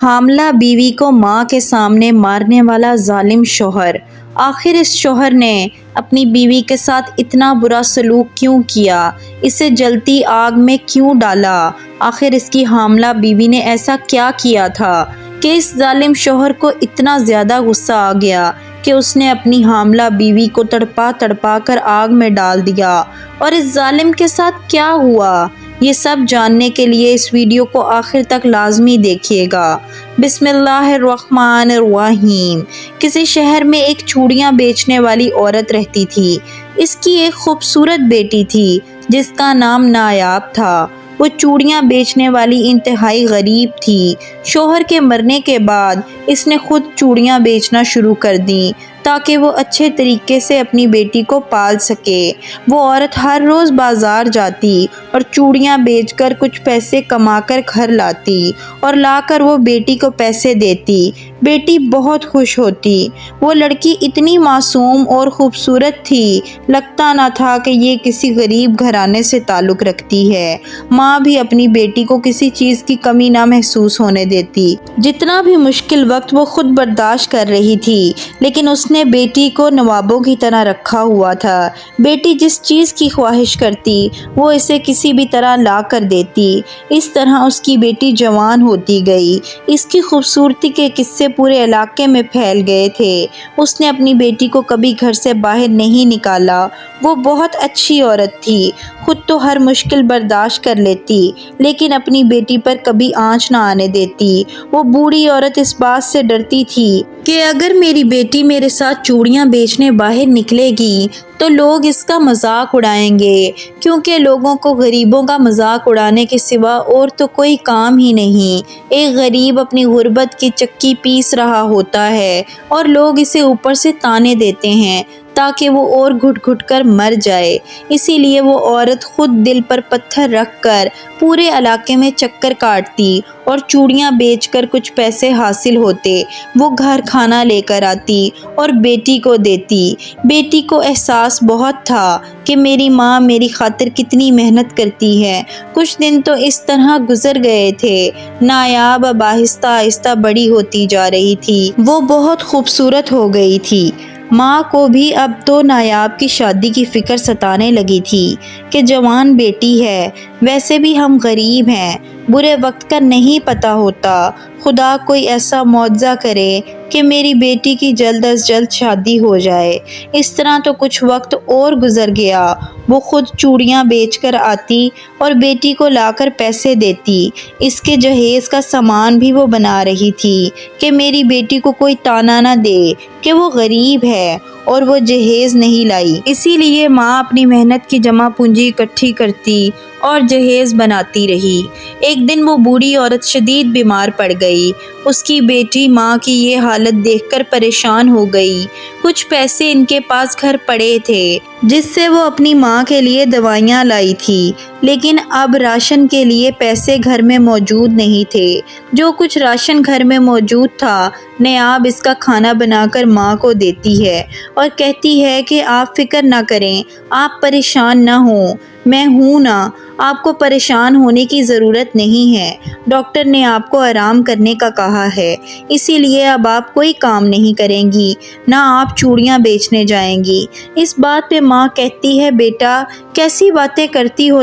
حاملہ بیوی کو ماں کے سامنے مارنے والا ظالم شوہر۔ آخر اس شوہر نے اپنی بیوی کے ساتھ اتنا برا سلوک کیوں کیا؟ اسے جلتی آگ میں کیوں ڈالا؟ آخر اس کی حاملہ بیوی نے ایسا کیا کیا تھا کہ اس ظالم شوہر کو اتنا زیادہ غصہ آ گیا کہ اس نے اپنی حاملہ بیوی کو تڑپا تڑپا کر آگ میں ڈال دیا؟ اور اس ظالم کے ساتھ کیا ہوا؟ یہ سب جاننے کے لیے اس ویڈیو کو آخر تک لازمی دیکھیے گا۔ بسم اللہ الرحمن الرحیم۔ کسی شہر میں ایک چوڑیاں بیچنے والی عورت رہتی تھی۔ اس کی ایک خوبصورت بیٹی تھی جس کا نام نایاب تھا۔ وہ چوڑیاں بیچنے والی انتہائی غریب تھی۔ شوہر کے مرنے کے بعد اس نے خود چوڑیاں بیچنا شروع کر دیں تاکہ وہ اچھے طریقے سے اپنی بیٹی کو پال سکے۔ وہ عورت ہر روز بازار جاتی اور چوڑیاں بیچ کر کچھ پیسے کما کر گھر لاتی اور لا کر وہ بیٹی کو پیسے دیتی۔ بیٹی بہت خوش ہوتی۔ وہ لڑکی اتنی معصوم اور خوبصورت تھی، لگتا نہ تھا کہ یہ کسی غریب گھرانے سے تعلق رکھتی ہے۔ ماں بھی اپنی بیٹی کو کسی چیز کی کمی نہ محسوس ہونے دیتی۔ جتنا بھی مشکل وقت وہ خود برداشت کر رہی تھی، لیکن اس نے بیٹی کو نوابوں کی طرح رکھا ہوا تھا۔ بیٹی جس چیز کی خواہش کرتی وہ اسے کسی بھی طرح لا کر دیتی۔ اس طرح اس کی بیٹی جوان ہوتی گئی۔ اس کی خوبصورتی کے قصے پورے علاقے میں پھیل گئے تھے۔ اس نے اپنی بیٹی کو کبھی گھر سے باہر نہیں نکالا۔ وہ بہت اچھی عورت تھی، خود تو ہر مشکل برداشت کر لیتی، لیکن اپنی بیٹی پر کبھی آنچ نہ آنے دیتی۔ وہ بوڑھی عورت اس بات سے ڈرتی تھی کہ اگر میری بیٹی میرے ساتھ چوڑیاں بیچنے باہر نکلے گی تو لوگ اس کا مذاق اڑائیں گے، کیونکہ لوگوں کو غریبوں کا مذاق اڑانے کے سوا اور تو کوئی کام ہی نہیں۔ ایک غریب اپنی غربت کی چکی پیس رہا ہوتا ہے اور لوگ اسے اوپر سے طعنے دیتے ہیں تاکہ وہ اور گھٹ گھٹ کر مر جائے۔ اسی لیے وہ عورت خود دل پر پتھر رکھ کر پورے علاقے میں چکر کاٹتی اور چوڑیاں بیچ کر کچھ پیسے حاصل ہوتے وہ گھر کھانا لے کر آتی اور بیٹی کو دیتی۔ بیٹی کو احساس بہت تھا کہ میری ماں میری خاطر کتنی محنت کرتی ہے۔ کچھ دن تو اس طرح گزر گئے تھے۔ نایاب اب آہستہ آہستہ بڑی ہوتی جا رہی تھی۔ وہ بہت خوبصورت ہو گئی تھی۔ ماں کو بھی اب تو نایاب کی شادی کی فکر ستانے لگی تھی کہ جوان بیٹی ہے، ویسے بھی ہم غریب ہیں، برے وقت کا نہیں پتہ ہوتا، خدا کوئی ایسا معجزہ کرے کہ میری بیٹی کی جلد از جلد شادی ہو جائے۔ اس طرح تو کچھ وقت اور گزر گیا۔ وہ خود چوڑیاں بیچ کر آتی اور بیٹی کو لا کر پیسے دیتی۔ اس کے جہیز کا سامان بھی وہ بنا رہی تھی کہ میری بیٹی کو کوئی طعنہ نہ دے کہ وہ غریب ہے اور وہ جہیز نہیں لائی۔ اسی لیے ماں اپنی محنت کی جمع پونجی اکٹھی کرتی اور جہیز بناتی رہی۔ ایک دن وہ بوڑھی عورت شدید بیمار پڑ گئی۔ اس کی بیٹی ماں کی یہ حالت دیکھ کر پریشان ہو گئی۔ کچھ پیسے ان کے پاس گھر پڑے تھے جس سے وہ اپنی ماں کے لیے دوائیاں لائی تھی، لیکن اب راشن کے لیے پیسے گھر میں موجود نہیں تھے۔ جو کچھ راشن گھر میں موجود تھا نیاب اس کا کھانا بنا کر ماں کو دیتی ہے اور کہتی ہے کہ آپ فکر نہ کریں، آپ پریشان نہ ہوں، میں ہوں نا، آپ کو پریشان ہونے کی ضرورت نہیں ہے۔ ڈاکٹر نے آپ کو آرام کرنے کا کہا ہے، اسی لیے اب آپ کوئی کام نہیں کریں گی، نہ آپ چوڑیاں بیچنے جائیں گی۔ اس بات پہ ماں کہتی ہے بیٹا کیسی باتیں کرتی ہو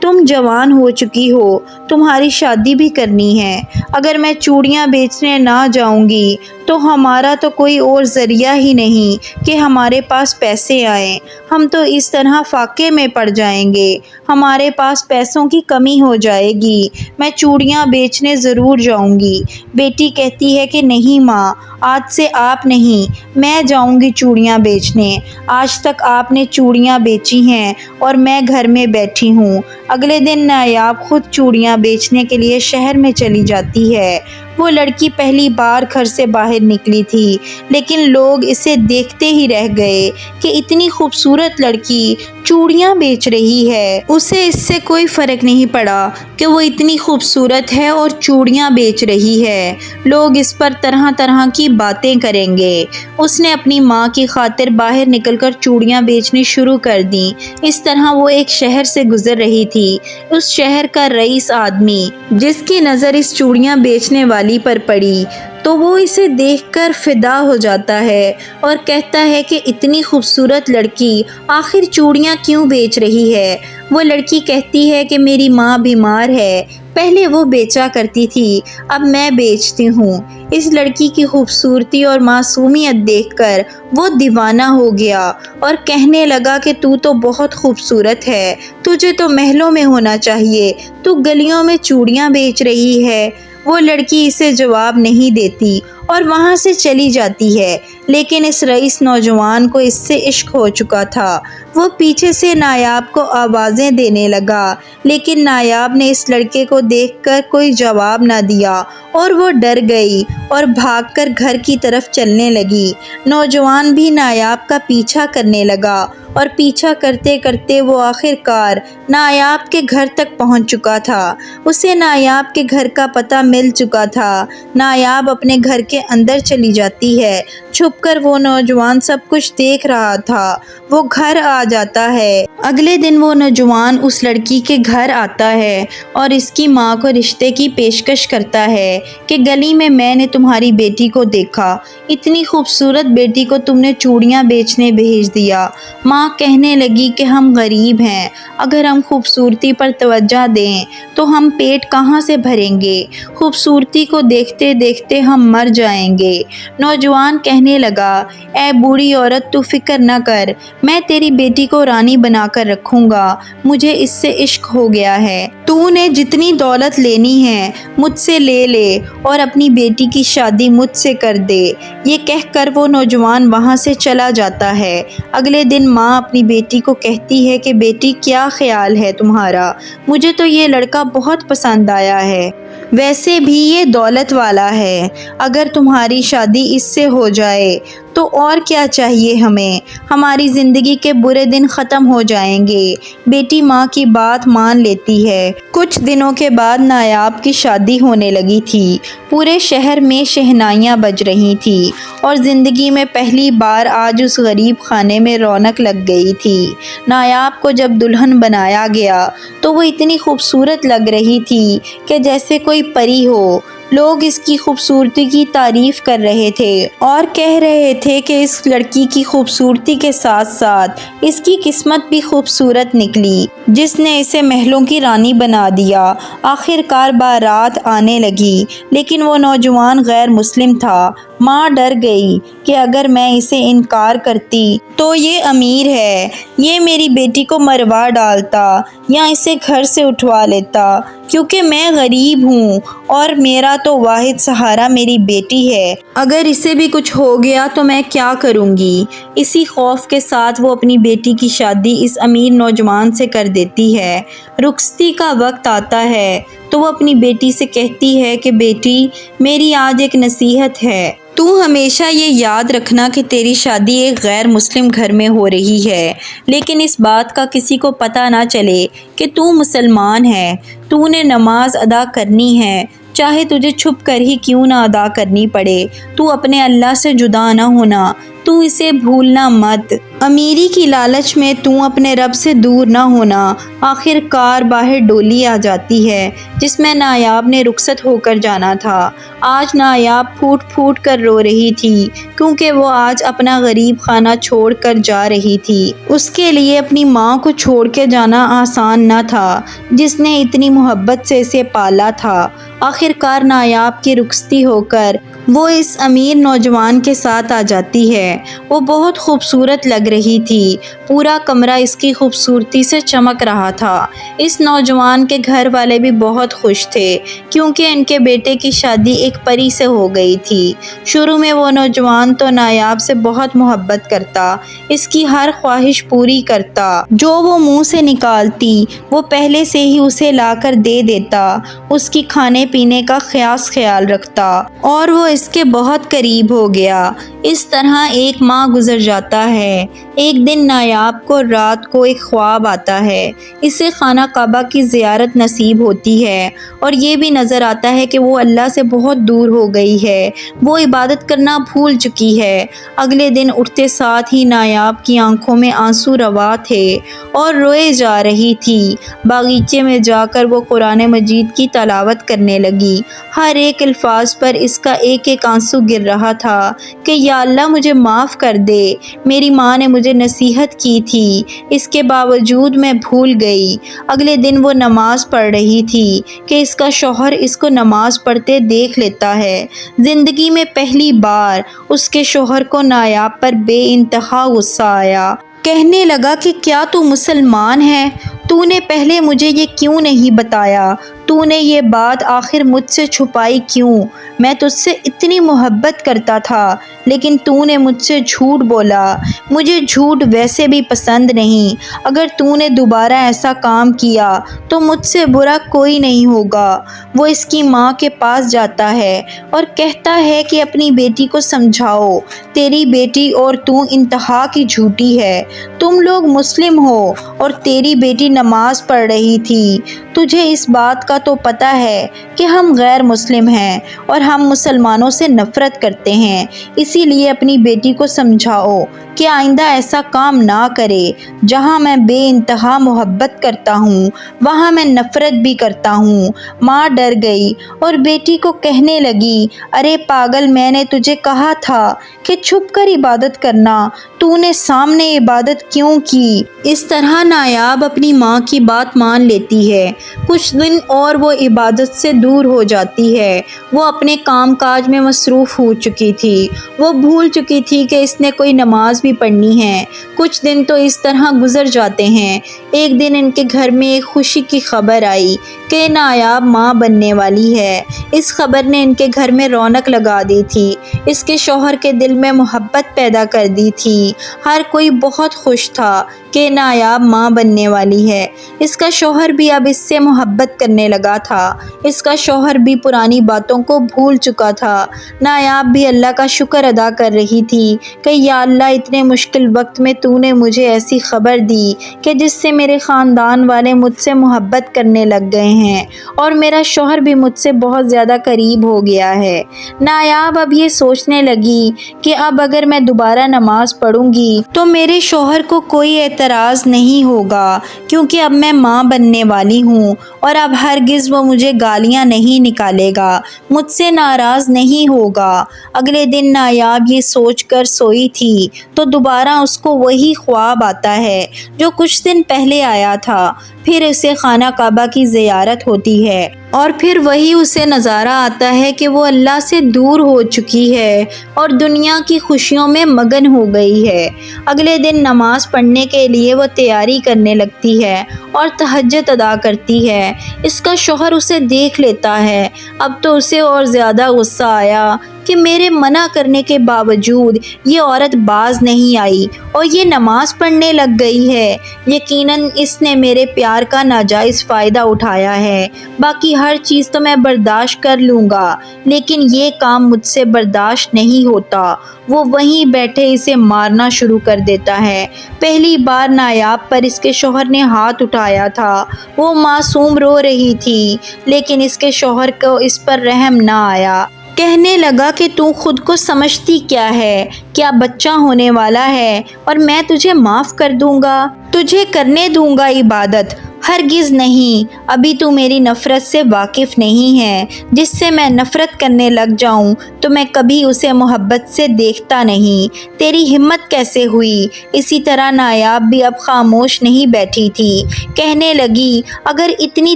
تم جوان ہو چکی ہو، تمہاری شادی بھی کرنی ہے۔ اگر میں چوڑیاں بیچنے نہ جاؤں گی تو ہمارا تو کوئی اور ذریعہ ہی نہیں کہ ہمارے پاس پیسے آئیں، ہم تو اس طرح فاقے میں پڑ جائیں گے، ہمارے پاس پیسوں کی کمی ہو جائے گی، میں چوڑیاں بیچنے ضرور جاؤں گی۔ بیٹی کہتی ہے کہ نہیں ماں، آج سے آپ نہیں، میں جاؤں گی چوڑیاں بیچنے۔ آج تک آپ نے چوڑیاں بیچی ہیں اور میں گھر میں بیٹھی ہوں۔ اگلے دن نایاب خود چوڑیاں بیچنے کے لیے شہر میں چلی جاتی ہے۔ وہ لڑکی پہلی بار گھر سے باہر نکلی تھی، لیکن لوگ اسے دیکھتے ہی رہ گئے کہ اتنی خوبصورت لڑکی چوڑیاں بیچ رہی ہے۔ اسے اس سے کوئی فرق نہیں پڑا کہ وہ اتنی خوبصورت ہے اور چوڑیاں بیچ رہی ہے، لوگ اس پر طرح طرح کی باتیں کریں گے۔ اس نے اپنی ماں کی خاطر باہر نکل کر چوڑیاں بیچنی شروع کر دیں۔ اس طرح وہ ایک شہر سے گزر رہی تھی۔ اس شہر کا رئیس آدمی جس کی نظر اس چوڑیاں بیچنے والی والی پر پڑی تو وہ اسے دیکھ کر فدا ہو جاتا ہے اور کہتا ہے کہ اتنی خوبصورت لڑکی آخر چوڑیاں کیوں بیچ رہی ہے؟ وہ لڑکی کہتی ہے کہ میری ماں بیمار ہے، پہلے وہ بیچا کرتی تھی، اب میں بیچتی ہوں۔ اس لڑکی کی خوبصورتی اور معصومیت دیکھ کر وہ دیوانہ ہو گیا اور کہنے لگا کہ تو بہت خوبصورت ہے، تجھے تو محلوں میں ہونا چاہیے، تو گلیوں میں چوڑیاں بیچ رہی ہے۔ وہ لڑکی اسے جواب نہیں دیتی اور وہاں سے چلی جاتی ہے، لیکن اس رئیس نوجوان کو اس سے عشق ہو چکا تھا۔ وہ پیچھے سے نایاب کو آوازیں دینے لگا، لیکن نایاب نے اس لڑکے کو دیکھ کر کوئی جواب نہ دیا اور وہ ڈر گئی اور بھاگ کر گھر کی طرف چلنے لگی۔ نوجوان بھی نایاب کا پیچھا کرنے لگا اور پیچھا کرتے کرتے وہ آخر کار نایاب کے گھر تک پہنچ چکا تھا۔ اسے نایاب کے گھر کا پتہ مل چکا تھا۔ نایاب اپنے گھر کے اندر چلی جاتی ہے۔ چھپ کر وہ نوجوان سب کچھ دیکھ رہا تھا۔ وہ گھر آ جاتا ہے۔ اگلے دن وہ نوجوان اس لڑکی کے گھر آتا ہے اور اس کی ماں کو رشتے کی پیشکش کرتا ہے کہ گلی میں نے تمہاری بیٹی کو دیکھا، اتنی خوبصورت بیٹی کو تم نے چوڑیاں بیچنے بھیج دیا۔ ماں کہنے لگی کہ ہم غریب ہیں، اگر ہم خوبصورتی پر توجہ دیں تو ہم پیٹ کہاں سے بھریں گے؟ خوبصورتی کو دیکھتے دیکھتے ہم مر جائیں گے۔ نوجوان کہنے لگا، اے بوڑھی عورت، تو فکر نہ کر، میں تیری بیٹی کو رانی بنا کر رکھوں گا، مجھے اس سے عشق ہو گیا ہے۔ تو نے جتنی دولت لینی ہے مجھ سے لے لے اور اپنی بیٹی کی شادی مجھ سے کر دے۔ یہ کہہ کر وہ نوجوان وہاں سے چلا جاتا ہے۔ اگلے دن ماں اپنی بیٹی کو کہتی ہے کہ بیٹی کیا خیال ہے تمہارا؟ مجھے تو یہ لڑکا بہت پسند آیا ہے، ویسے بھی یہ دولت والا ہے، اگر تمہاری شادی اس سے ہو جائے تو اور کیا چاہیے ہمیں، ہماری زندگی کے برے دن ختم ہو جائیں گے۔ بیٹی ماں کی بات مان لیتی ہے۔ کچھ دنوں کے بعد نایاب کی شادی ہونے لگی تھی۔ پورے شہر میں شہنائیاں بج رہی تھی اور زندگی میں پہلی بار آج اس غریب خانے میں رونق لگ گئی تھی۔ نایاب کو جب دلہن بنایا گیا تو وہ اتنی خوبصورت لگ رہی تھی کہ جیسے کوئی پری ہو۔ لوگ اس کی خوبصورتی کی تعریف کر رہے تھے اور کہہ رہے تھے کہ اس لڑکی کی خوبصورتی کے ساتھ ساتھ اس کی قسمت بھی خوبصورت نکلی، جس نے اسے محلوں کی رانی بنا دیا۔ آخر کار بارات آنے لگی، لیکن وہ نوجوان غیر مسلم تھا۔ ماں ڈر گئی کہ اگر میں اسے انکار کرتی تو یہ امیر ہے، یہ میری بیٹی کو مروا ڈالتا یا اسے گھر سے اٹھوا لیتا، کیونکہ میں غریب ہوں اور میرا تو واحد سہارا میری بیٹی ہے، اگر اسے بھی کچھ ہو گیا تو میں کیا کروں گی؟ اسی خوف کے ساتھ وہ اپنی بیٹی کی شادی اس امیر نوجوان سے کر دیتی ہے۔ رخصتی کا وقت آتا ہے تو وہ اپنی بیٹی سے کہتی ہے کہ بیٹی، میری آج ایک نصیحت ہے، تو ہمیشہ یہ یاد رکھنا کہ تیری شادی ایک غیر مسلم گھر میں ہو رہی ہے، لیکن اس بات کا کسی کو پتہ نہ چلے کہ تو مسلمان ہے، تو نے نماز ادا کرنی ہے، چاہے تجھے چھپ کر ہی کیوں نہ ادا کرنی پڑے، تو اپنے اللہ سے جدا نہ ہونا، تو اسے بھولنا مت، امیری کی لالچ میں تو اپنے رب سے دور نہ ہونا۔ آخر کار باہر ڈولی آ جاتی ہے جس میں نایاب نے رخصت ہو کر جانا تھا۔ آج نایاب پھوٹ پھوٹ کر رو رہی تھی کیونکہ وہ آج اپنا غریب خانہ چھوڑ کر جا رہی تھی۔ اس کے لیے اپنی ماں کو چھوڑ کے جانا آسان نہ تھا، جس نے اتنی محبت سے اسے پالا تھا۔ آخر کار نایاب کی رخصتی ہو کر وہ اس امیر نوجوان کے ساتھ آ جاتی ہے۔ وہ بہت خوبصورت لگ رہی تھی، پورا کمرہ اس کی خوبصورتی سے چمک رہا تھا۔ اس نوجوان کے گھر والے بھی بہت خوش تھے کیونکہ ان کے بیٹے کی شادی ایک پری سے ہو گئی تھی۔ شروع میں وہ نوجوان تو نایاب سے بہت محبت کرتا، اس کی ہر خواہش پوری کرتا، جو وہ منہ سے نکالتی وہ پہلے سے ہی اسے لا کر دے دیتا، اس کی کھانے پینے کا خاص خیال رکھتا اور وہ اس کے بہت قریب ہو گیا۔ اس طرح ایک ماہ گزر جاتا ہے۔ ایک دن نایاب کو رات کو ایک خواب آتا ہے۔ اسے خانہ کعبہ کی زیارت نصیب ہوتی ہے اور یہ بھی نظر آتا ہے کہ وہ اللہ سے بہت دور ہو گئی ہے، وہ عبادت کرنا بھول چکی ہے۔ اگلے دن اٹھتے ساتھ ہی نایاب کی آنکھوں میں آنسو روا تھے اور روئے جا رہی تھی۔ باغیچے میں جا کر وہ قرآن مجید کی تلاوت کرنے لگی۔ ہر ایک الفاظ پر اس کا ایک ایک آنسو گر رہا تھا کہ یا اللہ مجھے معاف کر دے، میری ماں نے مجھے نصیحت کی تھی، اس کے باوجود میں بھول گئی۔ اگلے دن وہ نماز پڑھ رہی تھی کہ اس کا شوہر اس کو نماز پڑھتے دیکھ لیتا ہے۔ زندگی میں پہلی بار اس کے شوہر کو نایاب پر بے انتہا غصہ آیا۔ کہنے لگا کہ کیا تو مسلمان ہے؟ تو نے پہلے مجھے یہ کیوں نہیں بتایا؟ تو نے یہ بات آخر مجھ سے چھپائی کیوں؟ میں تجھ سے اتنی محبت کرتا تھا لیکن تو نے مجھ سے جھوٹ بولا۔ مجھے جھوٹ ویسے بھی پسند نہیں۔ اگر تو نے دوبارہ ایسا کام کیا تو مجھ سے برا کوئی نہیں ہوگا۔ وہ اس کی ماں کے پاس جاتا ہے اور کہتا ہے کہ اپنی بیٹی کو سمجھاؤ، تیری بیٹی اور تو انتہا کی جھوٹی ہے۔ تم لوگ مسلم ہو اور تیری بیٹی نماز پڑھ رہی تھی۔ تجھے اس بات کا تو پتہ ہے کہ ہم غیر مسلم ہیں اور ہم مسلمانوں سے نفرت کرتے ہیں، اسی لیے اپنی بیٹی کو سمجھاؤ کہ آئندہ ایسا کام نہ کرے۔ جہاں میں بے انتہا محبت کرتا ہوں وہاں میں نفرت بھی کرتا ہوں۔ ماں ڈر گئی اور بیٹی کو کہنے لگی، ارے پاگل، میں نے تجھے کہا تھا کہ چھپ کر عبادت کرنا، تو نے سامنے عبادت کیوں کی؟ اس طرح نایاب اپنی ماں کی بات مان لیتی ہے۔ کچھ دن اور وہ عبادت سے دور ہو جاتی ہے۔ وہ اپنے کام کاج میں مصروف ہو چکی تھی۔ وہ بھول چکی تھی کہ اس نے کوئی نماز بھی پڑھنی ہے۔ کچھ دن تو اس طرح گزر جاتے ہیں۔ ایک دن ان کے گھر میں ایک خوشی کی خبر آئی کہ نایاب ماں بننے والی ہے۔ اس خبر نے ان کے گھر میں رونق لگا دی تھی، اس کے شوہر کے دل میں محبت پیدا کر دی تھی۔ ہر کوئی بہت خوش تھا کہ نایاب ماں بننے والی ہے۔ اس کا شوہر بھی اب اس سے محبت کرنے لگا تھا۔ اس کا شوہر بھی پرانی باتوں کو بھول چکا تھا۔ نایاب بھی اللہ کا شکر ادا کر رہی تھی کہ یا اللہ اتنے مشکل وقت میں تو نے مجھے ایسی خبر دی کہ جس سے میرے خاندان والے مجھ سے محبت کرنے لگ گئے ہیں اور میرا شوہر بھی مجھ سے بہت زیادہ قریب ہو گیا ہے۔ نایاب اب یہ سوچنے لگی کہ اب اگر میں دوبارہ نماز پڑھوں گی تو میرے شوہر کو کوئی اعتراض نہیں ہوگا، کیونکہ اب میں ماں بننے والی ہوں اور اب ہرگز وہ مجھے گالیاں نہیں نکالے گا، مجھ سے ناراض نہیں ہوگا۔ اگلے دن نایاب یہ سوچ کر سوئی تھی تو دوبارہ اس کو وہی خواب آتا ہے جو کچھ دن پہلے آیا تھا۔ پھر اسے خانہ کعبہ کی زیارت ہوتی ہے اور پھر وہی اسے نظارہ آتا ہے کہ وہ اللہ سے دور ہو چکی ہے اور دنیا کی خوشیوں میں مگن ہو گئی ہے۔ اگلے دن نماز پڑھنے کے لیے وہ تیاری کرنے لگتی ہے اور تہجد ادا کرتی ہے۔ اس کا شوہر اسے دیکھ لیتا ہے۔ اب تو اسے اور زیادہ غصہ آیا کہ میرے منع کرنے کے باوجود یہ عورت باز نہیں آئی اور یہ نماز پڑھنے لگ گئی ہے۔ یقیناً اس نے میرے پیار کا ناجائز فائدہ اٹھایا ہے۔ باقی ہر چیز تو میں برداشت کر لوں گا لیکن یہ کام مجھ سے برداشت نہیں ہوتا۔ وہ وہیں بیٹھے اسے مارنا شروع کر دیتا ہے۔ پہلی بار نایاب پر اس کے شوہر نے ہاتھ اٹھایا تھا۔ وہ معصوم رو رہی تھی لیکن اس کے شوہر کو اس پر رحم نہ آیا۔ کہنے لگا کہ تو خود کو سمجھتی کیا ہے؟ کیا بچہ ہونے والا ہے اور میں تجھے معاف کر دوں گا؟ تجھے کرنے دوں گا عبادت؟ ہرگز نہیں۔ ابھی تو میری نفرت سے واقف نہیں ہے۔ جس سے میں نفرت کرنے لگ جاؤں تو میں کبھی اسے محبت سے دیکھتا نہیں۔ تیری ہمت کیسے ہوئی؟ اسی طرح نایاب بھی اب خاموش نہیں بیٹھی تھی۔ کہنے لگی، اگر اتنی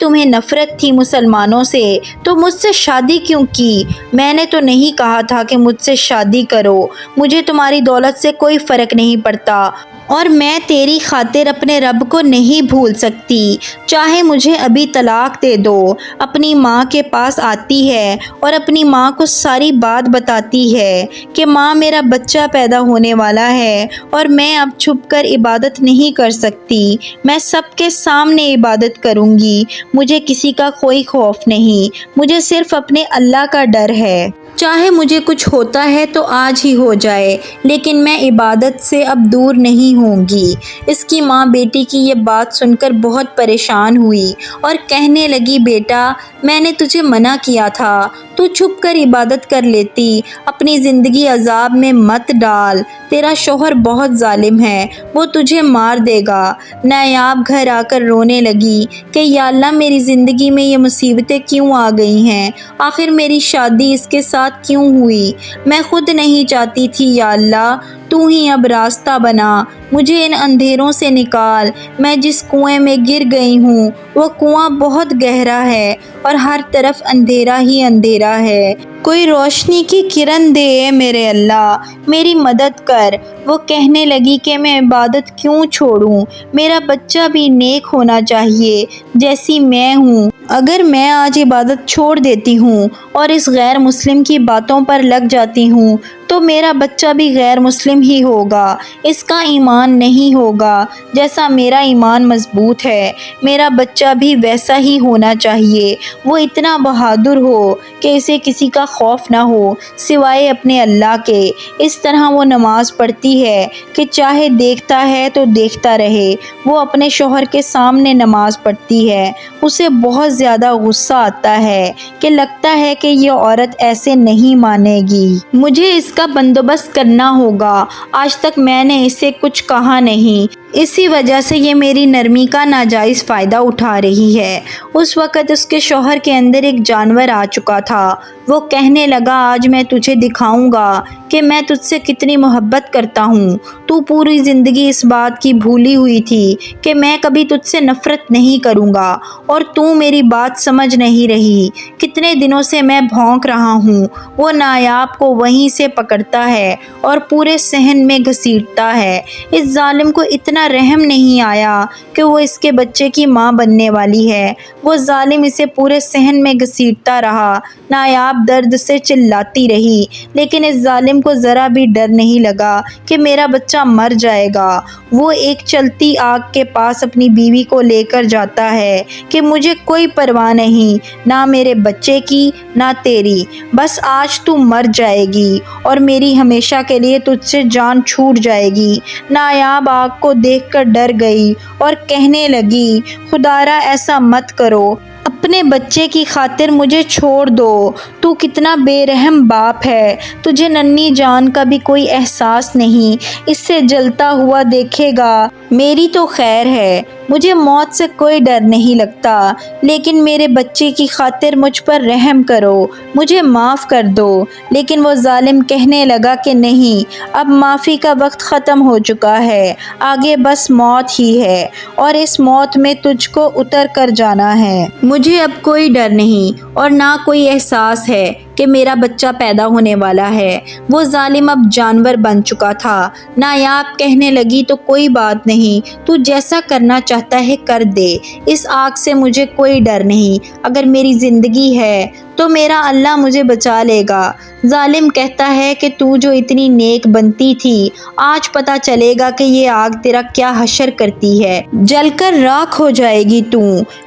تمہیں نفرت تھی مسلمانوں سے تو مجھ سے شادی کیوں کی؟ میں نے تو نہیں کہا تھا کہ مجھ سے شادی کرو۔ مجھے تمہاری دولت سے کوئی فرق نہیں پڑتا اور میں تیری خاطر اپنے رب کو نہیں بھول سکتی۔ چاہے مجھے ابھی طلاق دے دو۔ اپنی ماں کے پاس آتی ہے اور اپنی ماں کو ساری بات بتاتی ہے کہ ماں میرا بچہ پیدا ہونے والا ہے اور میں اب چھپ کر عبادت نہیں کر سکتی۔ میں سب کے سامنے عبادت کروں گی۔ مجھے کسی کا کوئی خوف نہیں، مجھے صرف اپنے اللہ کا ڈر ہے۔ چاہے مجھے کچھ ہوتا ہے تو آج ہی ہو جائے لیکن میں عبادت سے اب دور نہیں ہوں گی۔ اس کی ماں بیٹی کی یہ بات سن کر بہت پریشان ہوئی اور کہنے لگی، بیٹا میں نے تجھے منع کیا تھا، تو چھپ کر عبادت کر لیتی، اپنی زندگی عذاب میں مت ڈال، تیرا شوہر بہت ظالم ہے، وہ تجھے مار دے گا۔ نایاب گھر آ کر رونے لگی کہ یا اللہ میری زندگی میں یہ مصیبتیں کیوں آ گئی ہیں، آخر میری شادی اس کے ساتھ کیوں ہوئی، میں خود نہیں چاہتی تھی، یا اللہ تو ہی اب راستہ بنا، مجھے ان اندھیروں سے نکال، میں جس کنویں میں گر گئی ہوں وہ کنواں بہت گہرا ہے اور ہر طرف اندھیرا ہی اندھیرا ہے، کوئی روشنی کی کرن دے اے میرے اللہ، میری مدد کر۔ وہ کہنے لگی کہ میں عبادت کیوں چھوڑوں، میرا بچہ بھی نیک ہونا چاہیے جیسی میں ہوں، اگر میں آج عبادت چھوڑ دیتی ہوں اور اس غیر مسلم کی باتوں پر لگ جاتی ہوں تو میرا بچہ بھی غیر مسلم ہی ہوگا، اس کا ایمان نہیں ہوگا جیسا میرا ایمان مضبوط ہے، میرا بچہ بھی ویسا ہی ہونا چاہیے، وہ اتنا بہادر ہو کہ اسے کسی کا خوف نہ ہو سوائے اپنے اللہ کے، اس طرح وہ نماز پڑھتی ہے کہ چاہے دیکھتا ہے تو دیکھتا رہے، وہ اپنے شوہر کے سامنے نماز پڑھتی ہے، اسے بہت زیادہ غصہ آتا ہے کہ لگتا ہے کہ یہ عورت ایسے نہیں مانے گی، مجھے اس کا بندوبست کرنا ہوگا، آج تک میں نے اسے کچھ کہا نہیں، اسی وجہ سے یہ میری نرمی کا ناجائز فائدہ اٹھا رہی ہے۔ اس وقت اس کے شوہر کے اندر ایک جانور آ چکا تھا، وہ کہنے لگا، آج میں تجھے دکھاؤں گا کہ میں تجھ سے کتنی محبت کرتا ہوں، تو پوری زندگی اس بات کی بھولی ہوئی تھی کہ میں کبھی تجھ سے نفرت نہیں کروں گا اور تو میری بات سمجھ نہیں رہی، کتنے دنوں سے میں بھونک رہا ہوں۔ وہ نایاب کو وہیں سے پکڑتا ہے اور پورے صحن میں گھسیٹتا ہے، اس ظالم کو اتنا رحم نہیں آیا کہ وہ اس کے بچے کی ماں بننے والی ہے، وہ ظالم اسے پورے صحن میں گھسیٹتا رہا، نایاب درد سے چلاتی رہی، لیکن اس ظالم کو ذرا بھی ڈر نہیں لگا کہ میرا بچہ مر جائے گا۔ وہ ایک چلتی آگ کے پاس اپنی بیوی کو لے کر جاتا ہے کہ مجھے کوئی پرواہ نہیں، نہ میرے بچے کی نہ تیری، بس آج تو مر جائے گی اور میری ہمیشہ کے لیے تجھ سے جان چھوٹ جائے گی۔ نایاب آگ کو دیکھ کر ڈر گئی اور کہنے لگی، خدارا ایسا مت کرو، اپنے بچے کی خاطر مجھے چھوڑ دو، تو کتنا بے رحم باپ ہے، تجھے ننھی جان کا بھی کوئی احساس نہیں، اس سے جلتا ہوا دیکھے گا، میری تو خیر ہے، مجھے موت سے کوئی ڈر نہیں لگتا، لیکن میرے بچے کی خاطر مجھ پر رحم کرو، مجھے معاف کر دو۔ لیکن وہ ظالم کہنے لگا کہ نہیں، اب معافی کا وقت ختم ہو چکا ہے، آگے بس موت ہی ہے اور اس موت میں تجھ کو اتر کر جانا ہے، مجھے اب کوئی ڈر نہیں اور نہ کوئی احساس ہے کہ میرا بچہ پیدا ہونے والا ہے۔ وہ ظالم اب جانور بن چکا تھا۔ نایاب کہنے لگی، تو کوئی بات نہیں، تو جیسا کرنا چاہتا ہے کر دے، اس آگ سے مجھے کوئی ڈر نہیں، اگر میری زندگی ہے تو میرا اللہ مجھے بچا لے گا۔ ظالم کہتا ہے کہ تو جو اتنی نیک بنتی تھی، آج پتہ چلے گا کہ یہ آگ تیرا کیا حشر کرتی ہے، جل کر راکھ ہو جائے گی تو،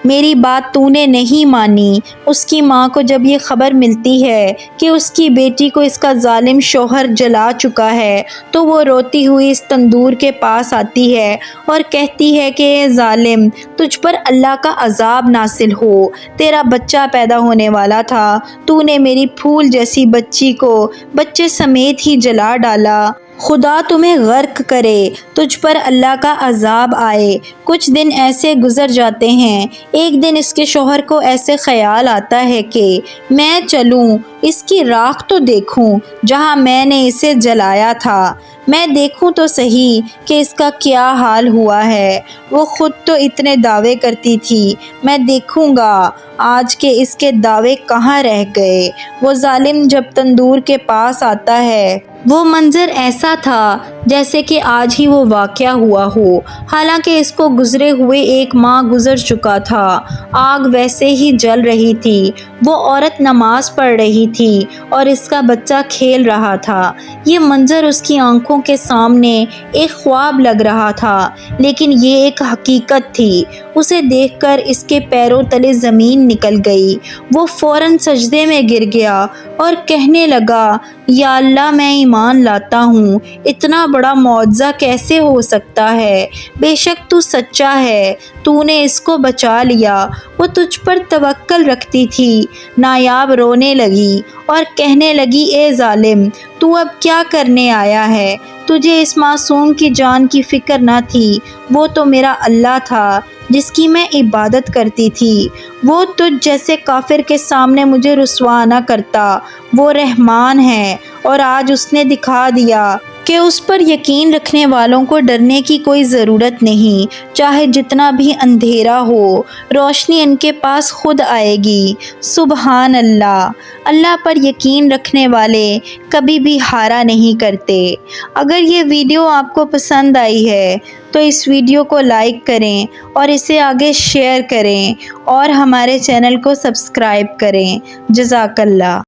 میری بات تو نے نہیں مانی۔ اس کی ماں کو جب یہ خبر ملتی ہے کہ اس کی بیٹی کو اس کا ظالم شوہر جلا چکا ہے تو وہ روتی ہوئی اس تندور کے پاس آتی ہے اور کہتی ہے کہ اے ظالم، تجھ پر اللہ کا عذاب نازل ہو، تیرا بچہ پیدا ہونے والا تھا، تو نے میری پھول جیسی بچی کو بچے سمیت ہی جلا ڈالا، خدا تمہیں غرق کرے، تجھ پر اللہ کا عذاب آئے۔ کچھ دن ایسے گزر جاتے ہیں، ایک دن اس کے شوہر کو ایسے خیال آتا ہے کہ میں چلوں اس کی راکھ تو دیکھوں جہاں میں نے اسے جلایا تھا، میں دیکھوں تو صحیح کہ اس کا کیا حال ہوا ہے، وہ خود تو اتنے دعوے کرتی تھی، میں دیکھوں گا آج کے اس کے دعوے کہاں رہ گئے۔ وہ ظالم جب تندور کے پاس آتا ہے، وہ منظر ایسا تھا جیسے کہ آج ہی وہ واقعہ ہوا ہو، حالانکہ اس کو گزرے ہوئے ایک ماہ گزر چکا تھا، آگ ویسے ہی جل رہی تھی، وہ عورت نماز پڑھ رہی تھی اور اس کا بچہ کھیل رہا تھا، یہ منظر اس کی آنکھوں کے سامنے ایک خواب لگ رہا تھا، لیکن یہ ایک حقیقت تھی۔ اسے دیکھ کر اس کے پیروں تلے زمین نکل گئی۔ وہ فوراً سجدے میں گر گیا اور کہنے لگا، یا اللہ میں ایمان لاتا ہوں، اتنا بڑا معجزہ کیسے ہو سکتا ہے؟ بے شک تو سچا ہے، تو نے اس کو بچا لیا، وہ تجھ پر توکل رکھتی تھی۔ نایاب رونے لگی اور کہنے لگی، اے ظالم، تو اب کیا کرنے آیا ہے؟ تجھے اس معصوم کی جان کی فکر نہ تھی، وہ تو میرا اللہ تھا جس کی میں عبادت کرتی تھی، وہ تجھ جیسے کافر کے سامنے مجھے رسوا نہ کرتا، وہ رحمان ہے اور آج اس نے دکھا دیا کہ اس پر یقین رکھنے والوں کو ڈرنے کی کوئی ضرورت نہیں، چاہے جتنا بھی اندھیرا ہو، روشنی ان کے پاس خود آئے گی۔ سبحان اللہ، اللہ پر یقین رکھنے والے کبھی بھی ہارا نہیں کرتے۔ اگر یہ ویڈیو آپ کو پسند آئی ہے تو اس ویڈیو کو لائک کریں اور اسے آگے شیئر کریں اور ہمارے چینل کو سبسکرائب کریں۔ جزاک اللہ۔